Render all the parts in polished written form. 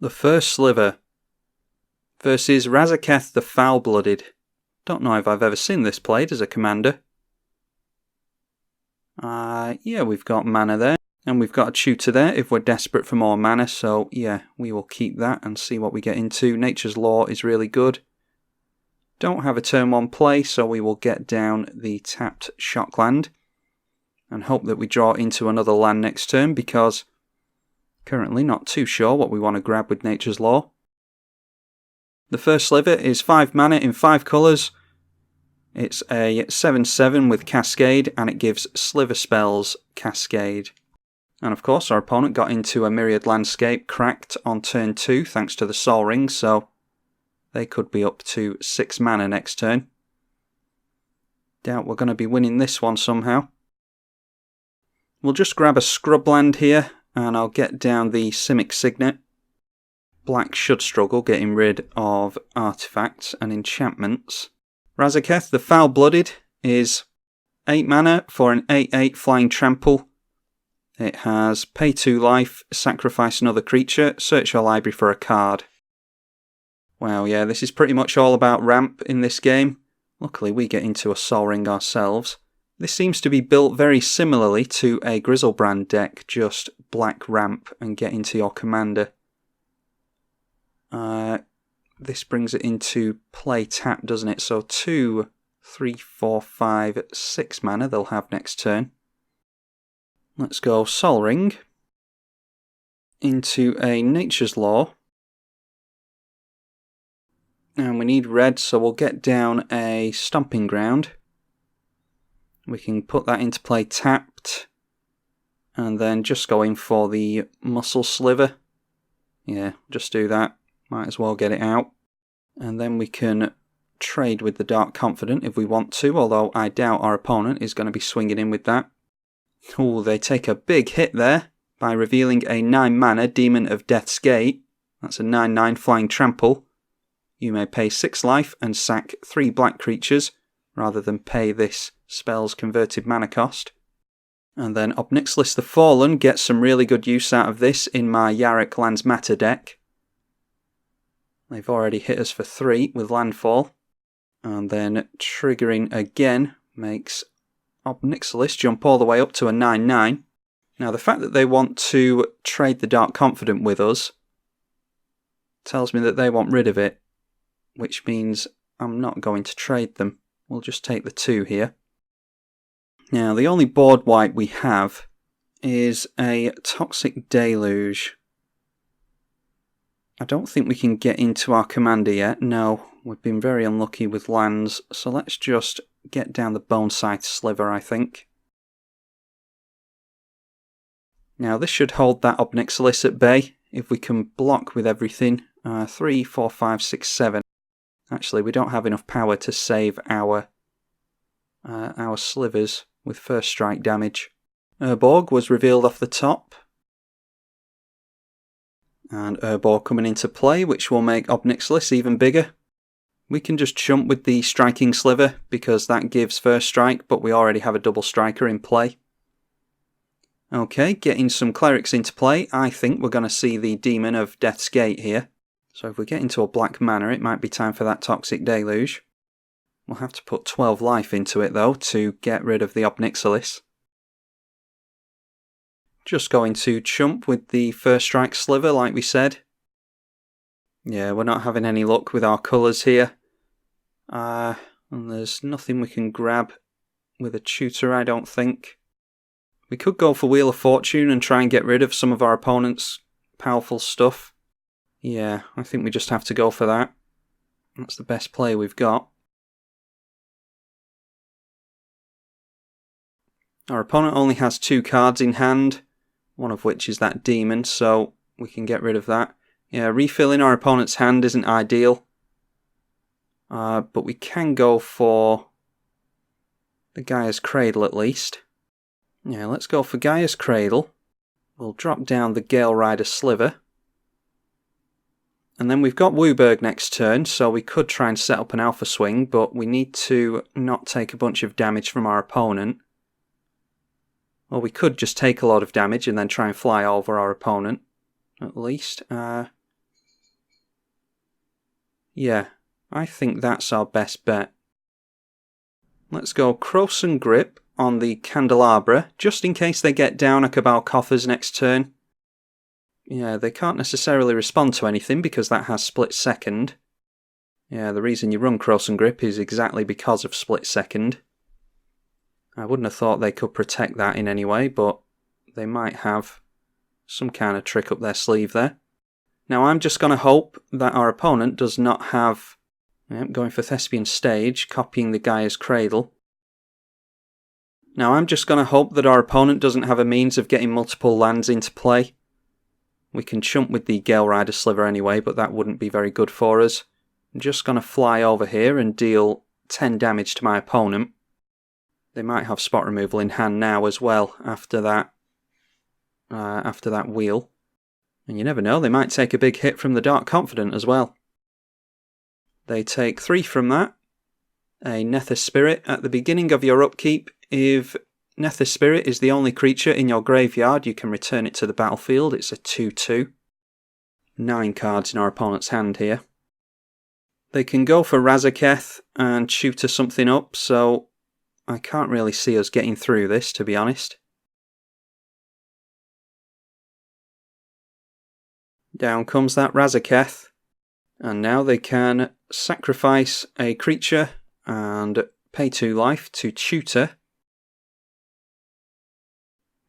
The First Sliver versus Razaketh the Foulblooded. Don't know if I've ever seen this played as a commander. Yeah, we've got mana there, and we've got a tutor there if we're desperate for more mana, so yeah, we will keep that and see what we get into. Nature's Law is really good. Don't have a turn 1 play, so we will get down the tapped Shockland and hope that we draw into another land next turn, because currently not too sure what we want to grab with Nature's Law. The First Sliver is 5 mana in 5 colours. It's a 7/7 with Cascade, and it gives Sliver spells Cascade. And of course our opponent got into a Myriad Landscape cracked on turn 2 thanks to the Sol Ring, so they could be up to 6 mana next turn. Doubt we're going to be winning this one somehow. We'll just grab a Scrubland here, and I'll get down the Simic Signet. Black should struggle getting rid of artifacts and enchantments. Razaketh the Foulblooded is 8 mana for an 8/8 flying trample. It has pay 2 life, sacrifice another creature, search your library for a card. Wow, yeah, this is pretty much all about ramp in this game. Luckily we get into a Sol Ring ourselves. This seems to be built very similarly to a Griselbrand deck, just black ramp and get into your commander. This brings it into play tap, doesn't it? So 2, 3, 4, 5, 6 mana they'll have next turn. Let's go Sol Ring into a Nature's Law. And we need red, so we'll get down a Stomping Ground. We can put that into play tapped, and then just go in for the Muscle Sliver. Yeah, just do that. Might as well get it out. And then we can trade with the Dark Confident if we want to, although I doubt our opponent is going to be swinging in with that. Oh, they take a big hit there by revealing a 9 mana Demon of Death's Gate. That's a 9/9 flying trample. You may pay 6 life and sack 3 black creatures, rather than pay this spell's converted mana cost. And then Obnixilis the Fallen gets some really good use out of this in my Yarok Lands Matter deck. They've already hit us for 3 with landfall. And then triggering again makes Obnixilis jump all the way up to a 9/9. Now the fact that they want to trade the Dark Confident with us tells me that they want rid of it, which means I'm not going to trade them. We'll just take the 2 here. Now the only board wipe we have is a Toxic Deluge. I don't think we can get into our commander yet. No, we've been very unlucky with lands, so let's just get down the Bone Scythe Sliver, I think. Now this should hold that Obnixilis at bay if we can block with everything. 3, 4, 5, 6, 7. Actually, we don't have enough power to save our slivers with first strike damage. Urborg was revealed off the top. And Urborg coming into play, which will make Obnixilis even bigger. We can just chump with the Striking Sliver, because that gives first strike, but we already have a double striker in play. Okay, getting some clerics into play. I think we're going to see the Demon of Death's Gate here. So if we get into a black mana, it might be time for that Toxic Deluge. We'll have to put 12 life into it though to get rid of the Obnixilis. Just going to chump with the First Strike Sliver like we said. Yeah, we're not having any luck with our colours here. And there's nothing we can grab with a tutor, I don't think. We could go for Wheel of Fortune and try and get rid of some of our opponent's powerful stuff. Yeah, I think we just have to go for that. That's the best play we've got. Our opponent only has 2 cards in hand, one of which is that demon, so we can get rid of that. Yeah, refilling our opponent's hand isn't ideal. But we can go for the Gaia's Cradle at least. Yeah, let's go for Gaia's Cradle. We'll drop down the Gale Rider Sliver. And then we've got Wooburg next turn, so we could try and set up an Alpha Swing, but we need to not take a bunch of damage from our opponent. Well, we could just take a lot of damage and then try and fly over our opponent, at least. Yeah, I think that's our best bet. Let's go Krosan Grip on the Candelabra, just in case they get down a Cabal Coffers next turn. Yeah, they can't necessarily respond to anything because that has Split Second. Yeah, the reason you run Krosan Grip is exactly because of Split Second. I wouldn't have thought they could protect that in any way, but they might have some kind of trick up their sleeve there. Now I'm just going to hope that our opponent does not have... going for Thespian Stage, copying the Gaia's Cradle. Now I'm just going to hope that our opponent doesn't have a means of getting multiple lands into play. We can chump with the Gale Rider Sliver anyway, but that wouldn't be very good for us. I'm just going to fly over here and deal 10 damage to my opponent. They might have spot removal in hand now as well after that wheel. And you never know, they might take a big hit from the Dark Confidant as well. They take 3 from that. A Nether Spirit. At the beginning of your upkeep, if Nether Spirit is the only creature in your graveyard, you can return it to the battlefield. It's a 2/2. 9 cards in our opponent's hand here. They can go for Razaketh and tutor something up, so I can't really see us getting through this, to be honest. Down comes that Razaketh, and now they can sacrifice a creature and pay 2 life to tutor.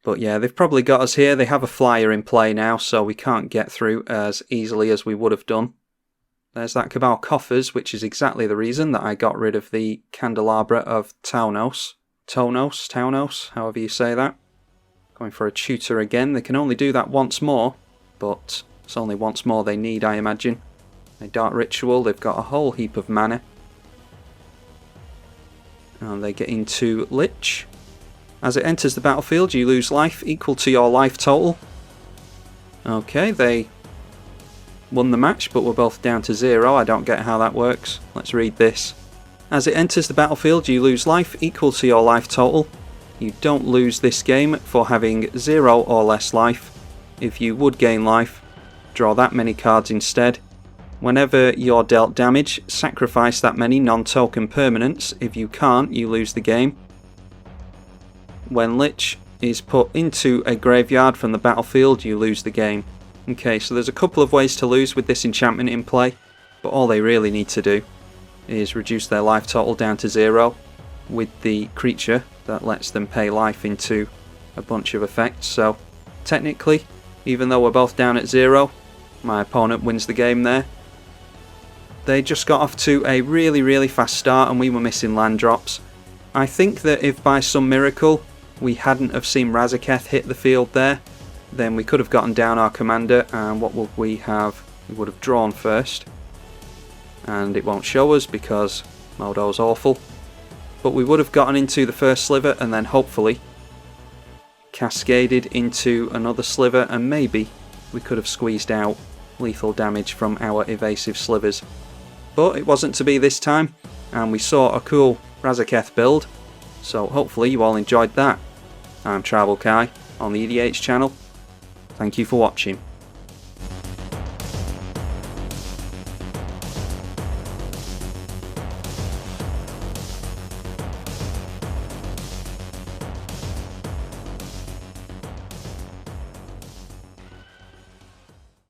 But yeah, they've probably got us here. They have a flyer in play now, so we can't get through as easily as we would have done. There's that Cabal Coffers, which is exactly the reason that I got rid of the Candelabra of Taunos, however you say that. Going for a tutor again. They can only do that once more, but it's only once more they need, I imagine. A Dark Ritual, they've got a whole heap of mana. And they get into Lich. As it enters the battlefield, you lose life equal to your life total. Okay, they won the match, but we're both down to 0. I don't get how that works. Let's read this. As it enters the battlefield, you lose life equal to your life total. You don't lose this game for having 0 or less life. If you would gain life, draw that many cards instead. Whenever you're dealt damage, sacrifice that many non-token permanents. If you can't, you lose the game. When Lich is put into a graveyard from the battlefield, you lose the game. Okay, so there's a couple of ways to lose with this enchantment in play, but all they really need to do is reduce their life total down to 0 with the creature that lets them pay life into a bunch of effects. So technically, even though we're both down at 0, my opponent wins the game there. They just got off to a really fast start and we were missing land drops. I think that if by some miracle we hadn't have seen Razaketh hit the field there, then we could have gotten down our commander, and what would we have? We would have drawn first. And it won't show us because Modo's awful. But we would have gotten into the first sliver and then hopefully cascaded into another sliver, and maybe we could have squeezed out lethal damage from our evasive slivers. But it wasn't to be this time, and we saw a cool Razaketh build, so hopefully you all enjoyed that. I'm tribalkai on the EDH channel. Thank you for watching.